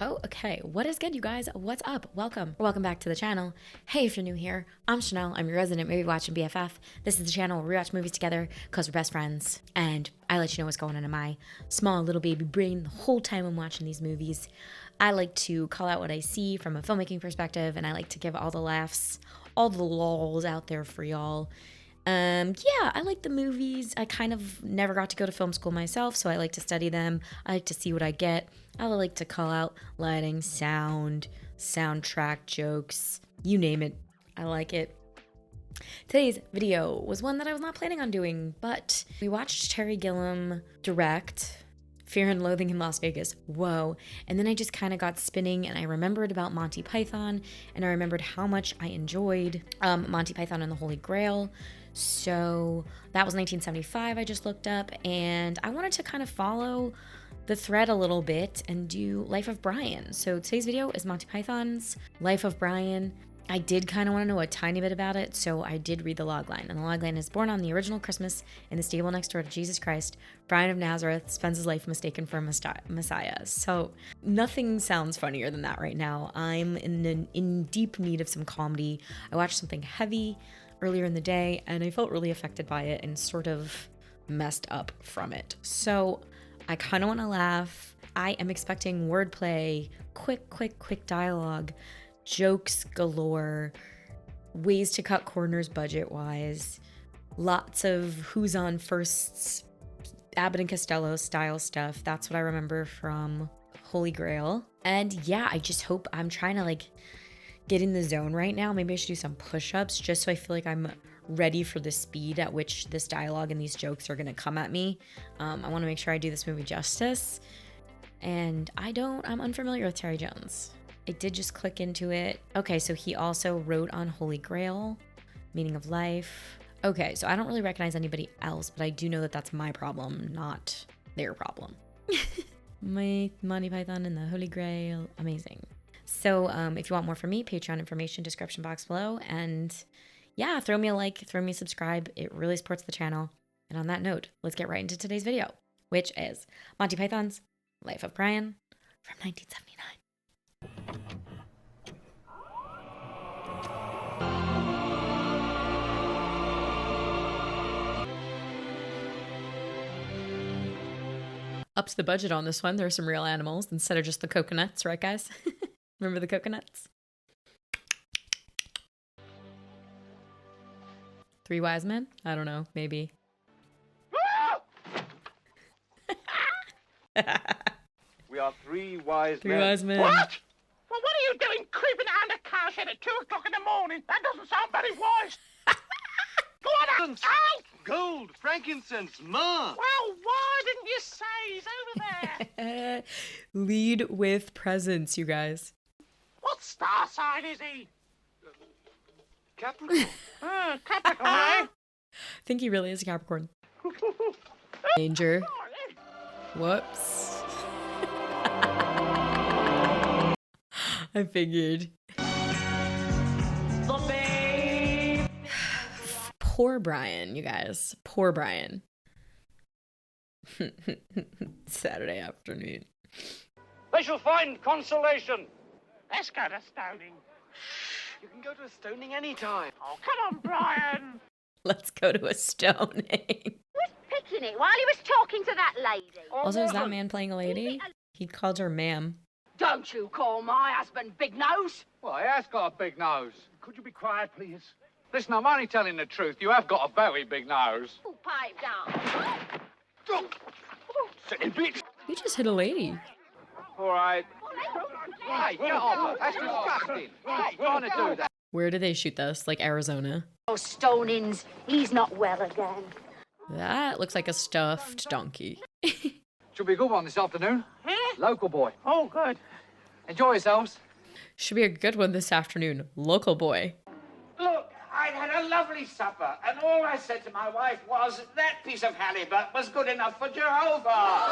Oh, okay. What is good, you guys? What's up? Welcome back to the channel. Hey, if you're new here, I'm Shanelle. I'm your resident movie watching BFF. This is the channel where we watch movies together because we're best friends. And I let you know what's going on in my small little baby brain the whole time I'm watching these movies. I like to call out what I see from a filmmaking perspective, and I like to give all the laughs, all the lols out there for y'all. Yeah, I like the movies. I kind of never got to go to film school myself, so I like to study them. I like to see what I get. I like to call out lighting, sound, soundtrack, jokes, you name it. I like it. Today's video was one that I was not planning on doing, but we watched Terry Gillam direct Fear and Loathing in Las Vegas. Whoa. And then I just kind of got spinning and I remembered about Monty Python and I remembered how much I enjoyed Monty Python and the Holy Grail. So that was 1975 I just looked up, and I wanted to kind of follow the thread a little bit and do Life of Brian. So today's video is Monty Python's Life of Brian. I did kind of want to know a tiny bit about it, so I did read the logline. And the logline is: born on the original Christmas in the stable next door to Jesus Christ, Brian of Nazareth spends his life mistaken for a Messiah. So nothing sounds funnier than that right now. I'm in deep need of some comedy. I watched something heavy earlier in the day, and I felt really affected by it and sort of messed up from it. So I kind of want to laugh. I am expecting wordplay, quick dialogue, jokes galore, ways to cut corners budget-wise, lots of who's on firsts, Abbott and Costello style stuff. That's what I remember from Holy Grail. And yeah, I just hope I'm trying to get in the zone right now. Maybe I should do some push-ups just so I feel like I'm ready for the speed at which this dialogue and these jokes are gonna come at me. I want to make sure I do this movie justice. And I'm unfamiliar with Terry Jones. I did just click into it. Okay, so he also wrote on Holy Grail, Meaning of Life. Okay, so I don't really recognize anybody else, but I do know that that's my problem, not their problem. My Monty Python and the Holy Grail, amazing. So if you want more from me, Patreon information, description box below. And yeah, throw me a like, throw me a subscribe. It really supports the channel. And on that note, let's get right into today's video, which is Monty Python's Life of Brian from 1979. Ups the budget on this one. There are some real animals instead of just the coconuts, right guys? Remember the coconuts? Three wise men? I don't know, maybe. We are three wise Three men. wise men. What? Well, what are you doing creeping around a cowshed at 2 o'clock in the morning? That doesn't sound very wise. Go on out! Out! Gold, frankincense, myrrh. Well, why didn't you say he's over there? Lead with presents, you guys. What star sign is he? Capricorn. Capricorn, eh? I think he really is a Capricorn. Danger. Whoops. I figured. The babe. Poor Brian, you guys. Poor Brian. Saturday afternoon. They shall find consolation. Let's go to stoning. You can go to a stoning anytime. Oh, come on, Brian. Let's go to a stoning. Was picking it while he was talking to that lady. Also, is that man playing a lady? He called her ma'am. Don't you call my husband Big Nose. Well, he has got a big nose. Could you be quiet, please? Listen, I'm only telling the truth. You have got a very big nose. Oh, pipe down. Silly bitch. You just hit a lady. All right. Hey, get off. That's disgusting. Hey, trying to do that. Where did they shoot this? Like Arizona? Oh, stonings. He's not well again. That looks like a stuffed donkey. Should be a good one this afternoon. Huh? Local boy. Oh, good. Enjoy yourselves. Should be a good one this afternoon. Local boy. Look, I'd had a lovely supper, and all I said to my wife was that piece of halibut was good enough for Jehovah.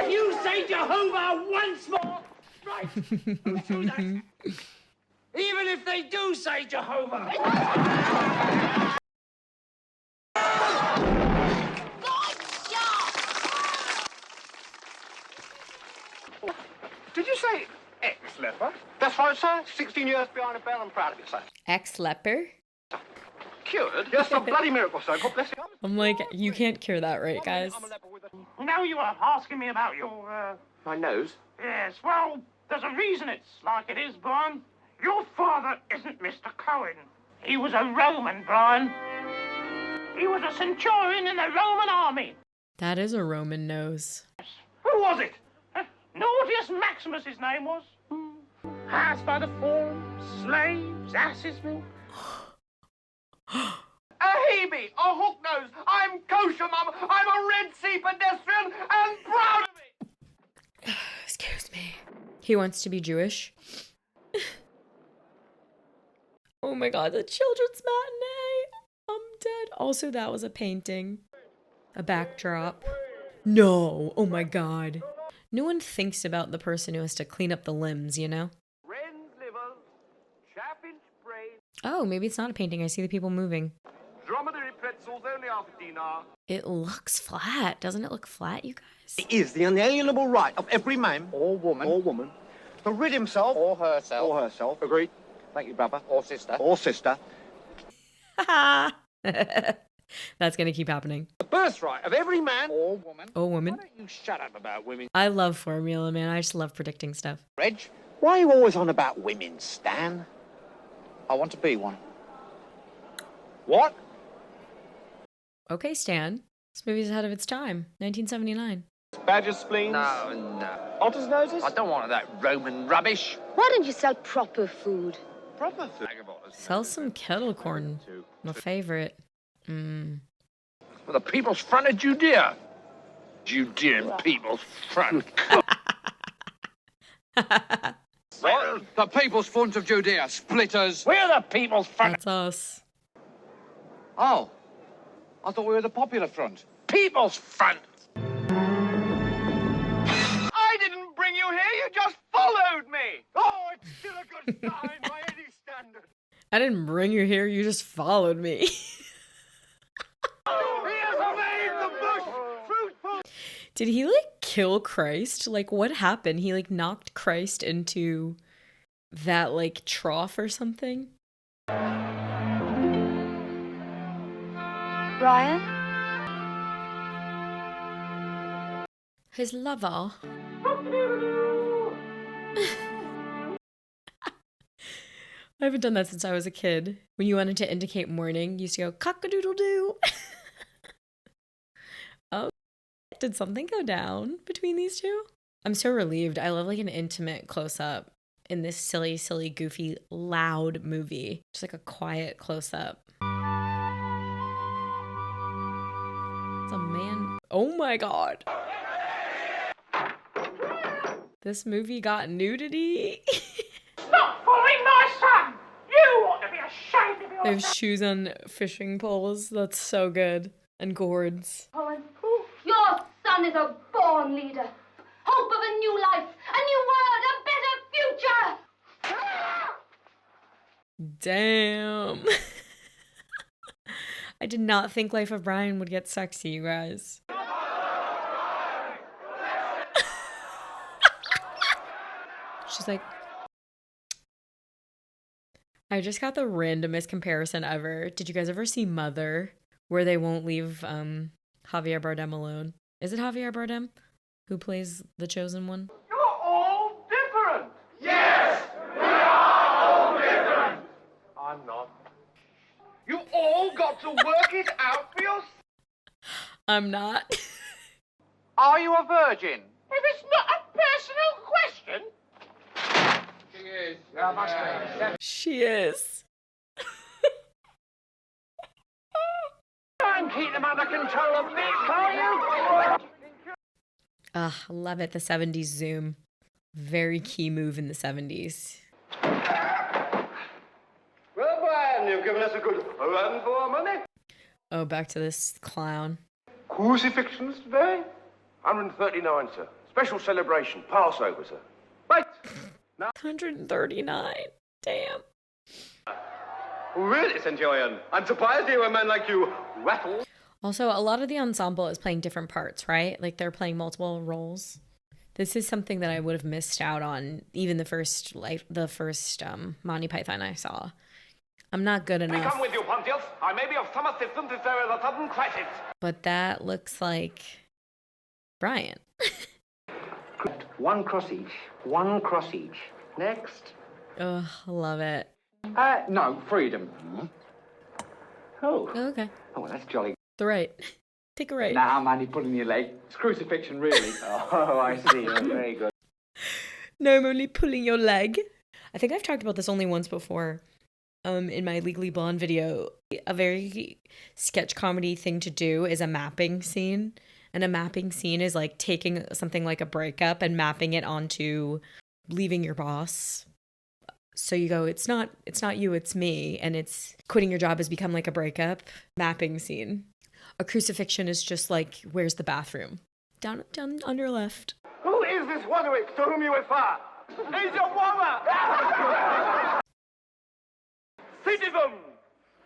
If you say Jehovah once more, right? Let's do that. Even if they do say Jehovah. Did you say ex-leper? That's right, sir. 16 years behind a bell. I'm proud of you, sir. Ex-leper? Cured? Yes, a bloody miracle, sir. God bless you. I'm like, you can't cure that, right, guys? I'm a leper with a... Now you are asking me about your, My nose? Yes, well, there's a reason it's like it is, Brian. Your father isn't Mr. Cohen. He was a Roman, Brian. He was a centurion in the Roman army. That is a Roman nose. Who was it? Nautius Maximus, his name was. Ass by the forum, slaves, asses milk. A Hebe, a hook nose. I'm kosher, Mum. I'm a Red Sea pedestrian and proud of it. Excuse me. He wants to be Jewish. Oh my god, the children's matinee. I'm dead. Also, that was a painting. A backdrop. No. Oh my god. No one thinks about the person who has to clean up the limbs, you know? Wren's livers, chaffinch brains, Oh, maybe it's not a painting. I see the people moving. dromedary pretzels, only half a dinar. It looks flat. Doesn't it look flat, you guys? It is the unalienable right of every man Or woman. to rid himself Or herself. or herself. Agreed. Thank you, brother. Or sister. Or sister. That's gonna keep happening. The birthright of every man. Or woman. Oh, woman. Why don't you shut up about women, I love formula, man. I just love predicting stuff. Reg? Why are you always on about women, Stan? I want to be one. What? Okay, Stan. This movie's ahead of its time. 1979. Badger spleens. No. Otter's noses. I don't want that Roman rubbish. Why don't you sell proper food? Proper food. Sell some kettle corn. My favorite. For the People's Front of Judea. Judean People's Front. What? The People's Front of Judea. Splitters. We're the People's Front. That's us. Oh. I thought we were the Popular Front. People's Front. I didn't bring you here. You just followed me. Oh, it's still a good sign by any standard. I didn't bring you here. You just followed me. He has made the bush fruitful. Did he like kill Christ? Like what happened? He like knocked Christ into that like trough or something? Brian? His lover. I haven't done that since I was a kid. When you wanted to indicate morning, you used to go cock-a-doodle-doo. Oh, did something go down between these two? I'm so relieved. I love like an intimate close-up in this silly, silly, goofy, loud movie. Just like a quiet close-up. It's a man. Oh my god. This movie got nudity. Stop following my son! You ought to be ashamed of They have yourself. shoes on fishing poles. That's so good. And gourds. Owen, your son is a born leader. Hope of a new life, a new world, a better future. Damn. I did not think Life of Brian would get sexy, you guys. She's like, I just got the randomest comparison ever. Did you guys ever see Mother, where they won't leave Javier Bardem alone? Is it Javier Bardem who plays the chosen one? You're all different. Yes, we are all different. I'm not. You all got to work it out for yourself. I'm not. Are you a virgin? If it's not a personal question, She is. Yeah, must be. She is. Try and keep them under control of me, can't you? Ugh, love it. The 70s zoom. Very key move in the 70s. Well, Brian, you've given us a good run for our money. Oh, back to this clown. Crucifixions today? 139, sir. Special celebration. Passover, sir. Right. 139. Damn. Really, Centurion? I'm surprised to hear a man like you rattle. Also, a lot of the ensemble is playing different parts, right? Like they're playing multiple roles. This is something that I would have missed out on even the first Monty Python I saw. I'm not good We enough. come with you, Pontius. I may be of some assistance if there is a sudden crisis. But that looks like Brian. One cross each. One cross each. Next. Oh, love it. No, freedom. Oh. Okay. Oh, well, that's jolly. The right. Take a right. Nah, man, you're pulling your leg. It's crucifixion, really. Oh, I see. Oh, very good. No, I'm only pulling your leg. I think I've talked about this only once before. In my Legally Blonde video. A very sketch comedy thing to do is a mapping scene. And a mapping scene is like taking something like a breakup and mapping it onto leaving your boss. So you go, it's not you, it's me. And it's quitting your job has become like a breakup mapping scene. A crucifixion is just like, where's the bathroom? Down on your left. Who is this Wadowitz to whom you refer? He's your woman! Citizens,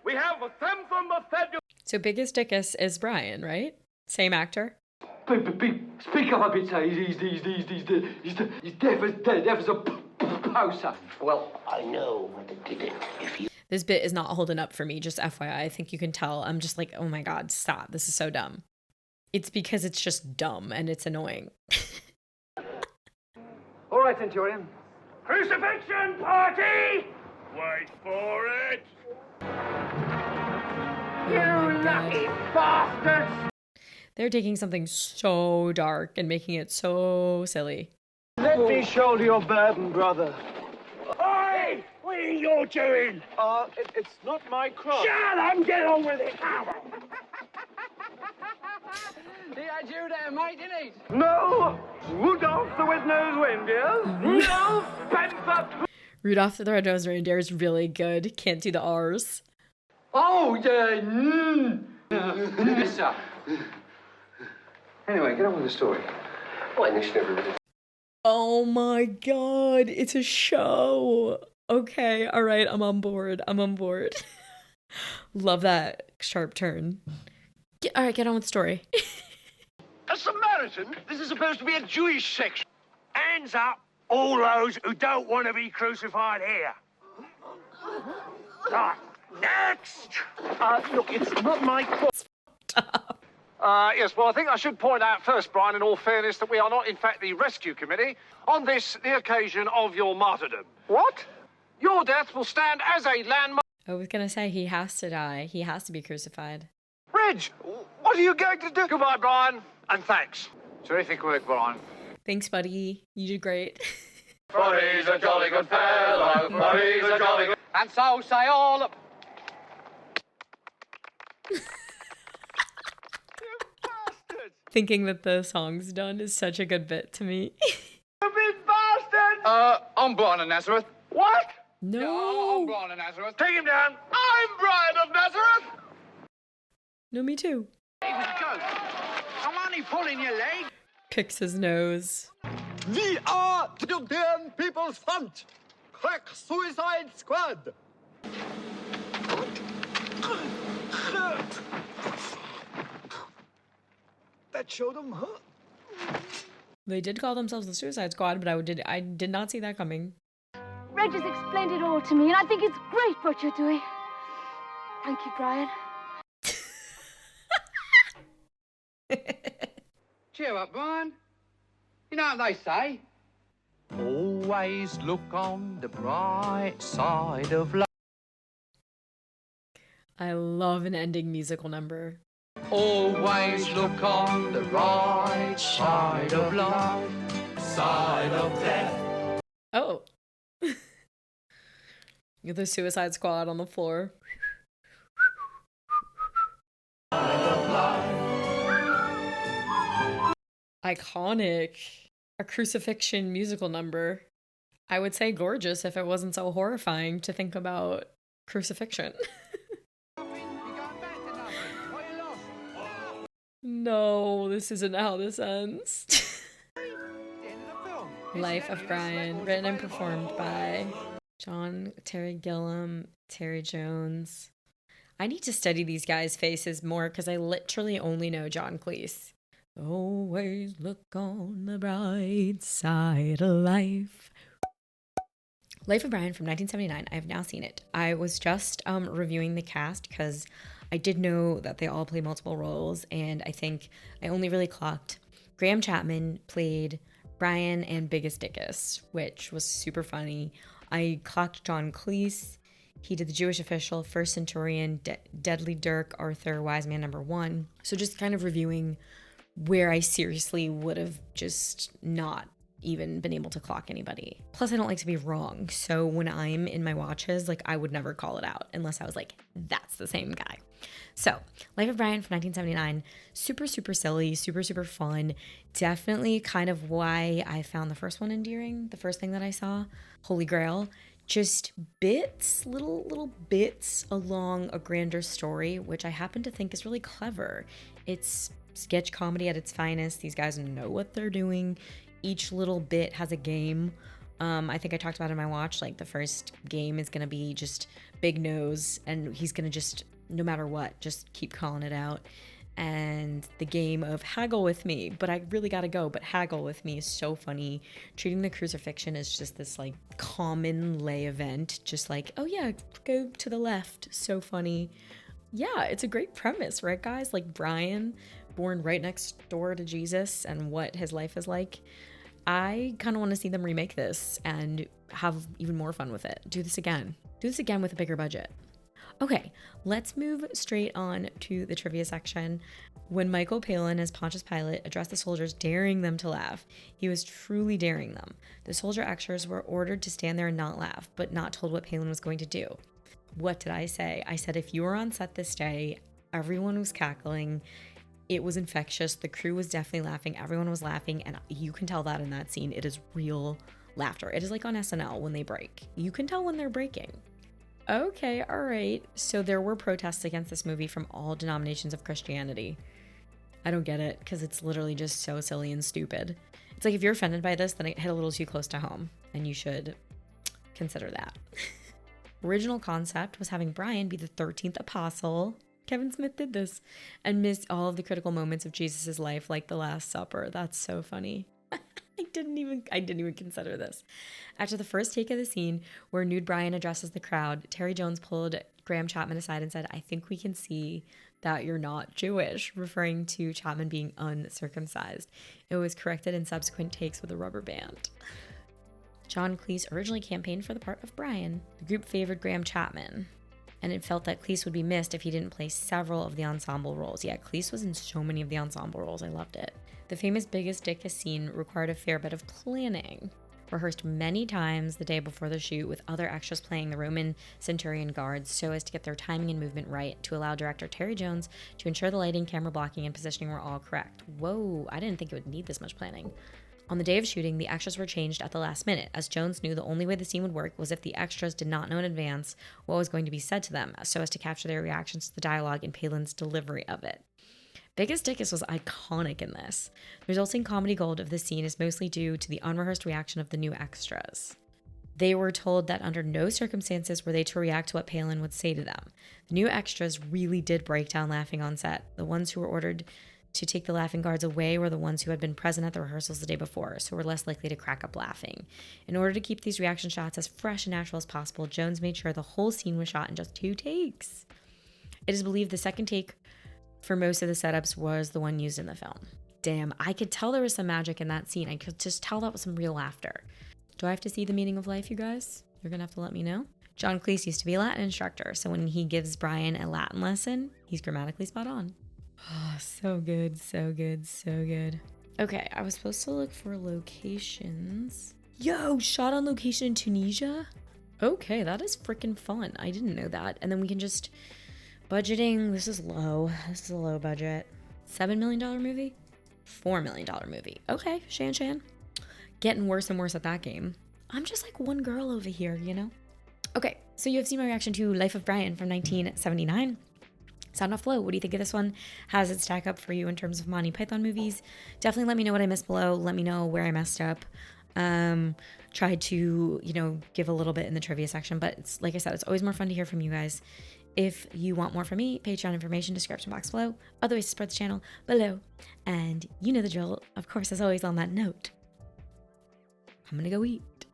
we have Samson the Seducer. So Biggest Dickus is Brian, right? Same actor? Speak up a bit, sir. He's deaf as a poser. Well, I know what I did it. If you... This bit is not holding up for me, just FYI. I think you can tell. I'm just like, oh my God, stop. This is so dumb. It's because it's just dumb and it's annoying. All right, Centurion. Crucifixion party! Wait for it! You lucky bastards! They're taking something so dark and making it so silly. Let me shoulder your burden, brother. Oi! What are you doing? It's not my cross. Shut up and get on with it! He had you there, mate, didn't he? No! Rudolph the Red-Nosed Reindeer. No! Spencer! Rudolph the Red-Nosed Reindeer is really good. Can't do the R's. Oh, yeah. Yes, sir. Anyway, get on with the story. What initiative, everybody? Oh my God, it's a show. Okay, all right, I'm on board. Love that sharp turn. All right, get on with the story. A Samaritan? This is supposed to be a Jewish section. Hands up, all those who don't want to be crucified here. Right, next! Look, it's not my cross. Stop. Yes, well, I think I should point out first, Brian, in all fairness, that we are not, in fact, the rescue committee on this, the occasion of your martyrdom. What? Your death will stand as a landmark. I was gonna say he has to die. He has to be crucified. Reg, what are you going to do? Goodbye, Brian, and thanks. Terrific work, Brian. Thanks, buddy. You did great. For he's a jolly good fellow, for he's a jolly good... And so say all... Thinking that the song's done is such a good bit to me. You big bastard! I'm Brian of Nazareth. What? No. I'm Brian of Nazareth. Take him down. I'm Brian of Nazareth. No, me too. It was a joke. I'm only pulling your leg. Picks his nose. We are the European People's Front, Crack Suicide Squad. That showed them, huh? They did call themselves the Suicide Squad, but I did not see that coming. Reg has explained it all to me, and I think it's great what you're doing. Thank you, Brian. Cheer up, Brian. You know what they say? Always look on the bright side of life. I love an ending musical number. Always look on the right side of life, side of death. Oh. The Suicide Squad on the floor. Iconic. A crucifixion musical number. I would say gorgeous if it wasn't so horrifying to think about crucifixion. No, this isn't how this ends. Life of Brian, written and performed by Terry Gillam, Terry Jones. I need to study these guys' faces more because I literally only know John Cleese. Always look on the bright side of life. Life of Brian from 1979. I have now seen it. I was just reviewing the cast because I did know that they all play multiple roles, and I think I only really clocked Graham Chapman played Brian and Biggest Dickus, which was super funny. I clocked John Cleese. He did the Jewish official, First Centurion, Deadly Dirk, Arthur, Wise Man number 1. So just kind of reviewing where I seriously would have just not even been able to clock anybody. Plus, I don't like to be wrong. So when I'm in my watches, like, I would never call it out unless I was like, that's the same guy. So Life of Brian from 1979, super, super silly, super, super fun. Definitely kind of why I found the first one endearing, the first thing that I saw, Holy Grail. Just bits, little bits along a grander story, which I happen to think is really clever. It's sketch comedy at its finest. These guys know what they're doing. Each little bit has a game. I think I talked about in my watch, like the first game is going to be just big nose, and he's going to just, no matter what, just keep calling it out. And the game of haggle with me, but I really gotta go, but haggle with me is so funny. Treating the crucifixion as just this like common lay event, just like, oh yeah, go to the left, so funny. Yeah, it's a great premise, right guys? Like Brian, born right next door to Jesus, and what his life is like. I kind of want to see them remake this and have even more fun with it. Do this again with a bigger budget. Okay, let's move straight on to the trivia section. When Michael Palin as Pontius Pilate addressed the soldiers, daring them to laugh, he was truly daring them. The soldier extras were ordered to stand there and not laugh, but not told what Palin was going to do. What did I say? I said if you were on set this day, everyone was cackling. It was infectious. The crew was definitely laughing. Everyone was laughing, and you can tell that in that scene. It is real laughter. It is like on SNL when they break. You can tell when they're breaking. Okay, all right. So there were protests against this movie from all denominations of Christianity. I don't get it because it's literally just so silly and stupid. It's like if you're offended by this, then it hit a little too close to home, and you should consider that. Original concept was having Brian be the 13th apostle. Kevin Smith did this and missed all of the critical moments of Jesus's life, like the Last Supper. That's so funny. I didn't even consider this. After the first take of the scene where nude Brian addresses the crowd, Terry Jones pulled Graham Chapman aside and said, I think we can see that you're not Jewish, referring to Chapman being uncircumcised. It was corrected in subsequent takes with a rubber band. John Cleese originally campaigned for the part of Brian. The group favored Graham Chapman, and it felt that Cleese would be missed if he didn't play several of the ensemble roles. Yeah, Cleese was in so many of the ensemble roles. I loved it. The famous Biggest Dickus scene required a fair bit of planning. Rehearsed many times the day before the shoot with other extras playing the Roman centurion guards so as to get their timing and movement right to allow director Terry Jones to ensure the lighting, camera blocking, and positioning were all correct. Whoa, I didn't think it would need this much planning. On the day of shooting, the extras were changed at the last minute, as Jones knew the only way the scene would work was if the extras did not know in advance what was going to be said to them, so as to capture their reactions to the dialogue and Palin's delivery of it. Biggest Dickus was iconic in this. The resulting comedy gold of this scene is mostly due to the unrehearsed reaction of the new extras. They were told that under no circumstances were they to react to what Palin would say to them. The new extras really did break down laughing on set. The ones who were ordered to take the laughing guards away were the ones who had been present at the rehearsals the day before, so were less likely to crack up laughing. In order to keep these reaction shots as fresh and natural as possible, Jones made sure the whole scene was shot in just 2 takes. It is believed the second take for most of the setups was the one used in the film. Damn, I could tell there was some magic in that scene. I could just tell that was some real laughter. Do I have to see The Meaning of Life, you guys? You're gonna have to let me know. John Cleese used to be a Latin instructor, so when he gives Brian a Latin lesson, he's grammatically spot on. Oh, so good, so good, so good. Okay, I was supposed to look for locations. Yo, shot on location in Tunisia? Okay, that is freaking fun. I didn't know that. And then we can just... Budgeting, this is low. This is a low budget. $7 million movie? $4 million movie. Okay, Shan. Getting worse and worse at that game. I'm just like one girl over here, you know? Okay, so you have seen my reaction to Life of Brian from 1979. Sound off below. What do you think of this one? How does it stack up for you in terms of Monty Python movies? Definitely let me know what I missed below. Let me know where I messed up. Tried to, give a little bit in the trivia section, but it's like I said, it's always more fun to hear from you guys If you want more from me, Patreon information, description box below. Other ways to support the channel below. And you know the drill. Of course, as always, on that note, I'm gonna go eat.